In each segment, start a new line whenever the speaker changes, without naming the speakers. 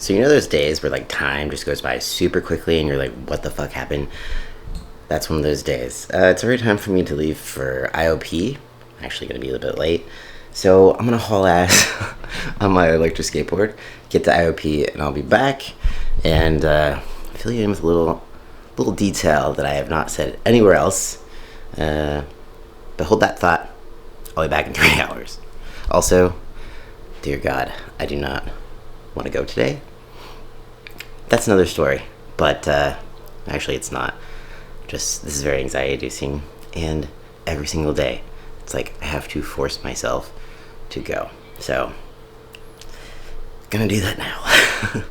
So you know those days where like time just goes by super quickly and you're like, what the fuck happened? That's one of those days. It's already time for me to leave for IOP. I'm actually going to be a little bit late. So I'm going to haul ass on my electric skateboard, get to IOP, and I'll be back and fill you in with a little detail that I have not said anywhere else. But hold that thought. I'll be back in 3 hours. Also, dear God, I do not want to go today. That's another story, but actually it's not. Just, this is very anxiety inducing, and every single day it's like I have to force myself to go. So gonna do that now.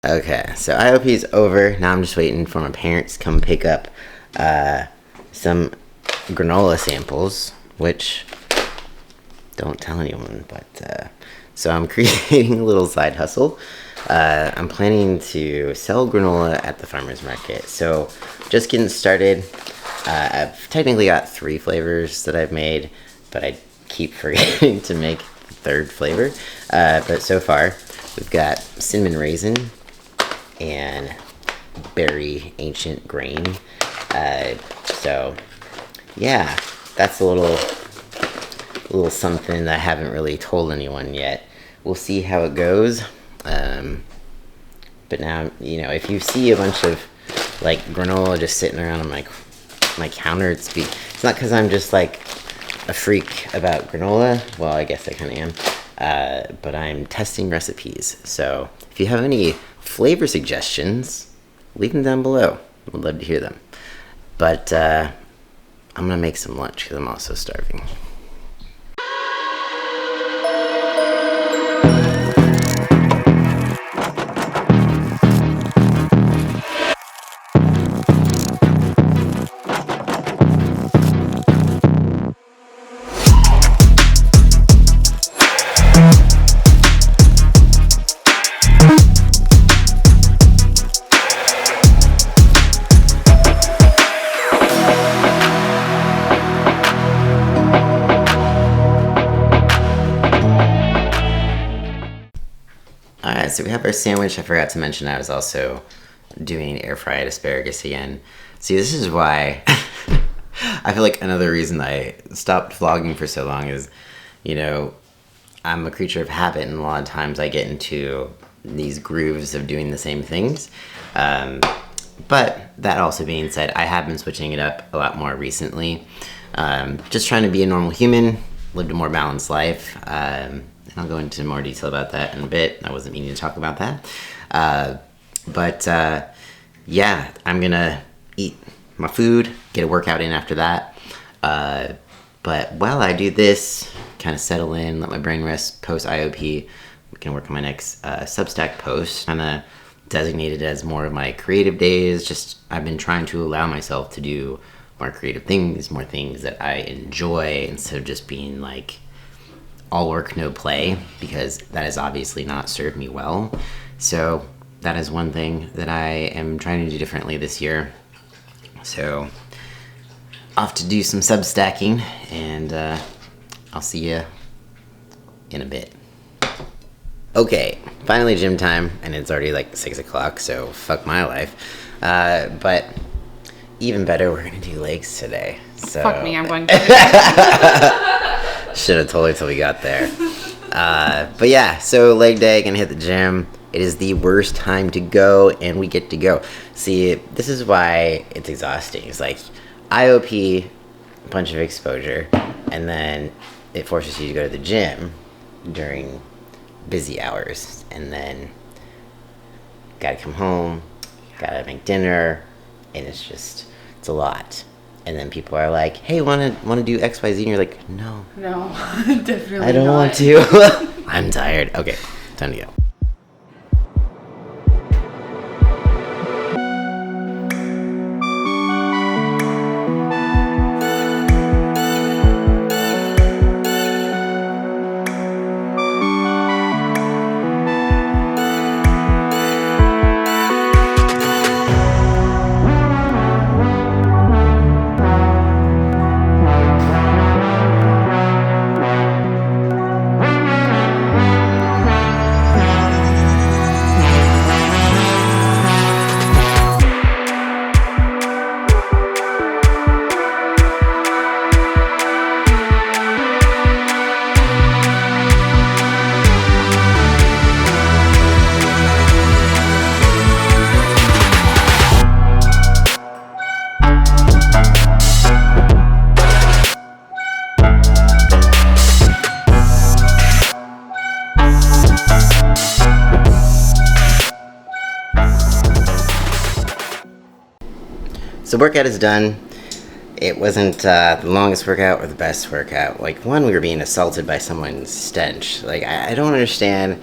Okay, so IOP is over. Now I'm just waiting for my parents to come pick up some granola samples, which don't tell anyone, but so I'm creating a little side hustle. I'm planning to sell granola at the farmer's market. So just getting started. I've technically got 3 flavors that I've made, but I keep forgetting to make the 3rd flavor. But so far, we've got cinnamon raisin and berry ancient grain. So yeah, that's a little something that I haven't really told anyone yet. We'll see how it goes. But now, you know, if you see a bunch of like granola just sitting around on my counter, it's not because I'm just like a freak about granola. Well, I guess I kind of am. But I'm testing recipes. So if you have any flavor suggestions, leave them down below. I would love to hear them. But I'm gonna make some lunch because I'm also starving. Alright, so we have our sandwich. I forgot to mention I was also doing air fried asparagus again. See, this is why I feel like another reason I stopped vlogging for so long is, you know, I'm a creature of habit, and a lot of times I get into these grooves of doing the same things. But that also being said, I have been switching it up a lot more recently. Just trying to be a normal human, lived a more balanced life. I'll go into more detail about that in a bit. I wasn't meaning to talk about that. But yeah, I'm gonna eat my food, get a workout in after that. But while I do this, kind of settle in, let my brain rest post IOP, can work on my next Substack post. Kind of designated as more of my creative days. Just I've been trying to allow myself to do more creative things, more things that I enjoy, instead of just being like all work, no play, because that has obviously not served me well. So that is one thing that I am trying to do differently this year. So off to do some Substacking, and I'll see you in a bit. Okay, finally gym time, and it's already like 6 o'clock, so fuck my life. But even better, we're gonna do legs today. So
Fuck me, I'm going to.
Should have told her till we got there. But yeah, so leg day, gonna hit the gym. It is the worst time to go, and we get to go. See, this is why it's exhausting. It's like IOP, a bunch of exposure, and then it forces you to go to the gym during busy hours, and then gotta come home, gotta make dinner, and it's a lot. And then people are like, hey, wanna do XYZ, and you're like, no,
Definitely
I don't
not.
want to. I'm tired. Okay, time to go. So workout is done. It wasn't the longest workout or the best workout. Like, one, we were being assaulted by someone's stench. Like, I don't understand.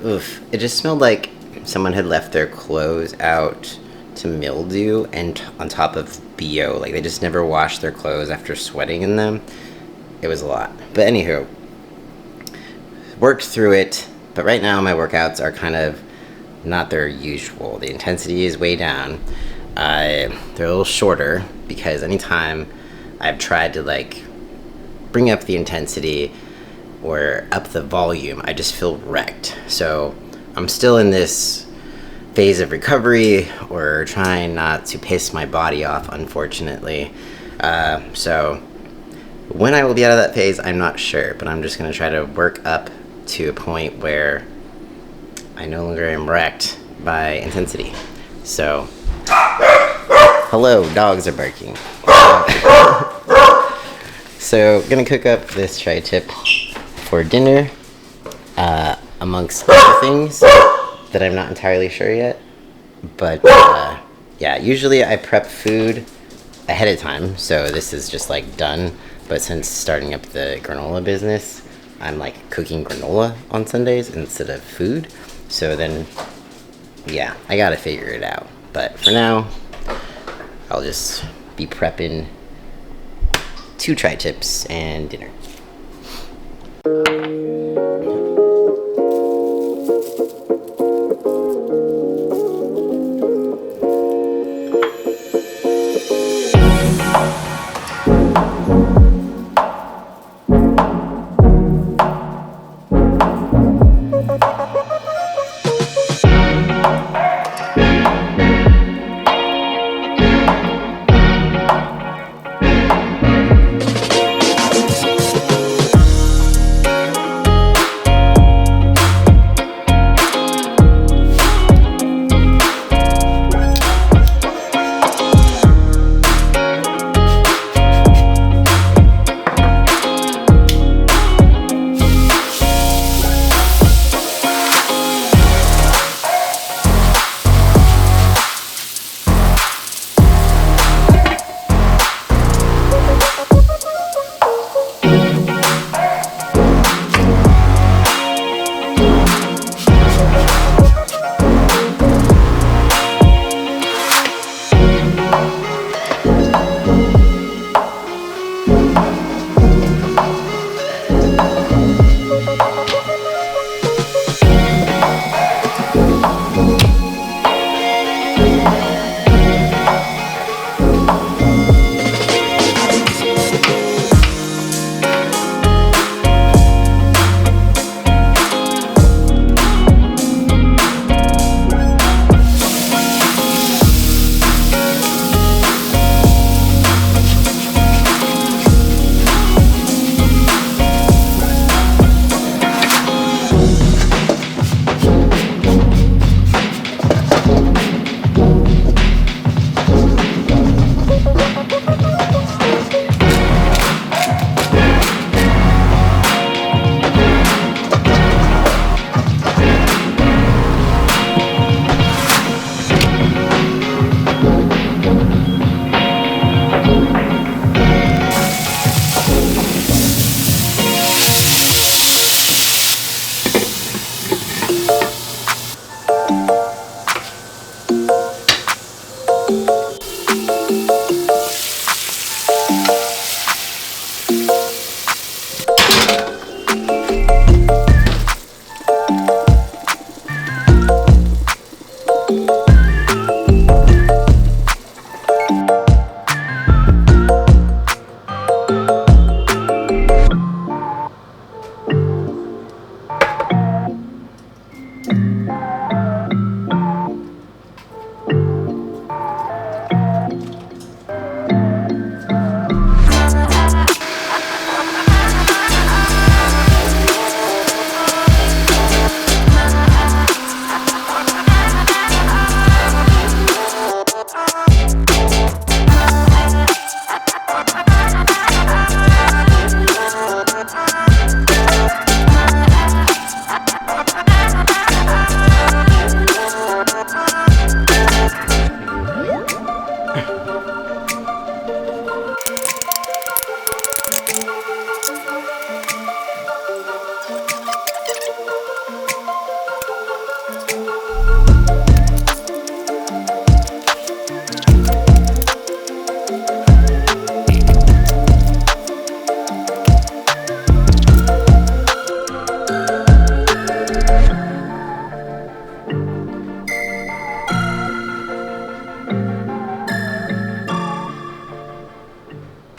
Oof. It just smelled like someone had left their clothes out to mildew and on top of BO. Like, they just never washed their clothes after sweating in them. It was a lot. But anywho, worked through it. But right now my workouts are kind of not their usual. The intensity is way down. They're a little shorter because anytime I've tried to like bring up the intensity or up the volume, I just feel wrecked. So I'm still in this phase of recovery or trying not to piss my body off, unfortunately. So when I will be out of that phase, I'm not sure, but I'm just going to try to work up to a point where I no longer am wrecked by intensity. So hello, dogs are barking. So, gonna cook up this tri-tip for dinner, amongst other things that I'm not entirely sure yet. But, yeah, usually I prep food ahead of time, so this is just, like, done. But since starting up the granola business, I'm, like, cooking granola on Sundays instead of food. So then, yeah, I gotta figure it out. But for now, I'll just be prepping 2 tri-tips and dinner.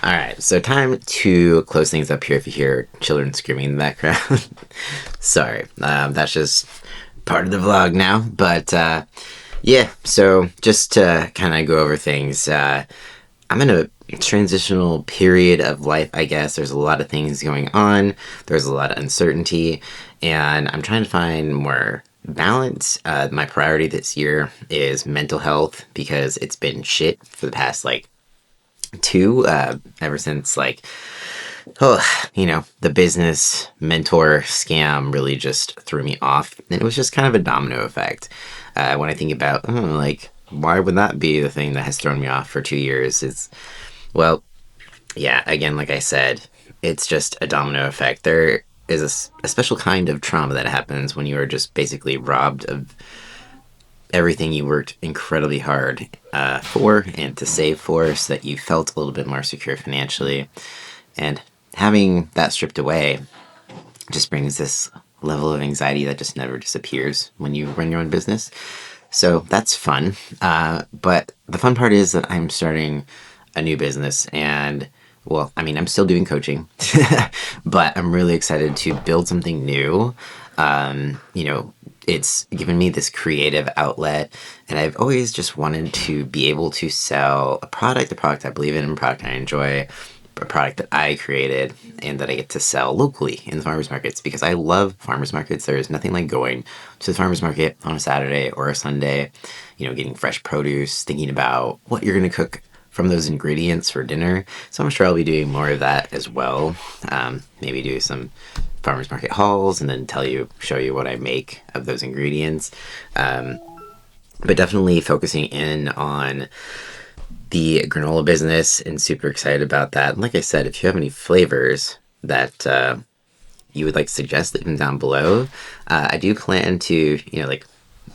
All right, so time to close things up here if you hear children screaming in the background. Sorry, that's just part of the vlog now. But yeah, so just to kind of go over things, I'm in a transitional period of life, I guess. There's a lot of things going on, there's a lot of uncertainty, and I'm trying to find more balance. My priority this year is mental health because it's been shit for the past like ever since like the business mentor scam really just threw me off, and it was just kind of a domino effect. When I think about like why would that be the thing that has thrown me off for 2 years, it's well, yeah, again, like I said, it's just a domino effect. There is a special kind of trauma that happens when you are just basically robbed of everything you worked incredibly hard for and to save for, so that you felt a little bit more secure financially. And having that stripped away just brings this level of anxiety that just never disappears when you run your own business. So that's fun. But the fun part is that I'm starting a new business, and well, I mean, I'm still doing coaching, but I'm really excited to build something new. It's given me this creative outlet, and I've always just wanted to be able to sell a product I believe in, a product I enjoy, a product that I created, and that I get to sell locally in the farmers markets, because I love farmers markets. There is nothing like going to the farmers market on a Saturday or a Sunday, getting fresh produce, thinking about what you're going to cook from those ingredients for dinner. So I'm sure I'll be doing more of that as well. Maybe do some farmers market hauls and then show you what I make of those ingredients. But definitely focusing in on the granola business, and super excited about that. And like I said, if you have any flavors that you would like to suggest, leave them down below. I do plan to,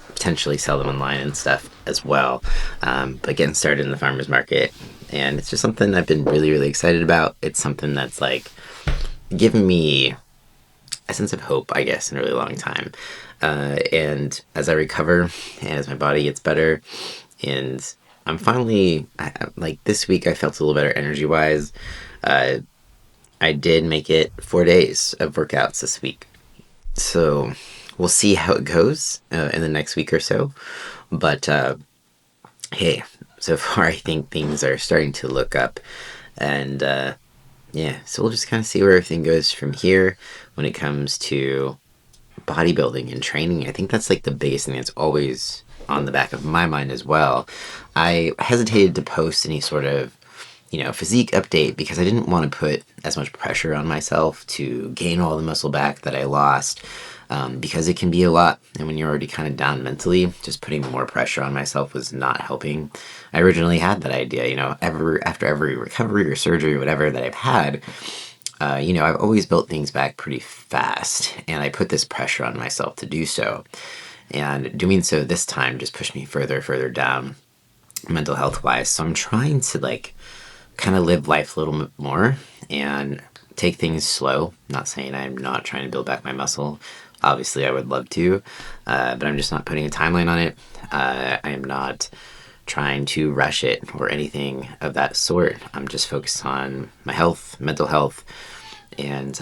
potentially sell them online and stuff as well. But getting started in the farmers market, and it's just something I've been really, really excited about. It's something that's like given me a sense of hope, I guess, in a really long time. And as I recover and as my body gets better, and I'm finally, like this week, I felt a little better energy wise. I did make it 4 days of workouts this week. So we'll see how it goes in the next week or so. But hey, so far I think things are starting to look up. And yeah, so we'll just kind of see where everything goes from here when it comes to bodybuilding and training. I think that's like the biggest thing that's always on the back of my mind as well. I hesitated to post any sort of physique update because I didn't want to put as much pressure on myself to gain all the muscle back that I lost, because it can be a lot. And when you're already kind of down mentally, just putting more pressure on myself was not helping. I originally had that idea, after every recovery or surgery or whatever that I've had, I've always built things back pretty fast, and I put this pressure on myself to do so. And doing so this time just pushed me further down mental health wise. So I'm trying to kind of live life a little bit more and take things slow. Not saying I'm not trying to build back my muscle. Obviously I would love to, but I'm just not putting a timeline on it. I am not trying to rush it or anything of that sort. I'm just focused on my health, mental health, and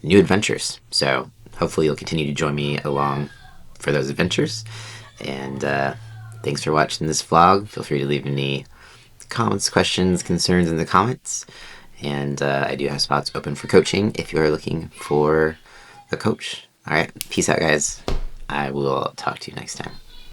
new adventures. So hopefully you'll continue to join me along for those adventures. And thanks for watching this vlog. Feel free to leave any comments, questions, concerns in the comments. And I do have spots open for coaching if you are looking for a coach. All right, peace out, guys. I will talk to you next time.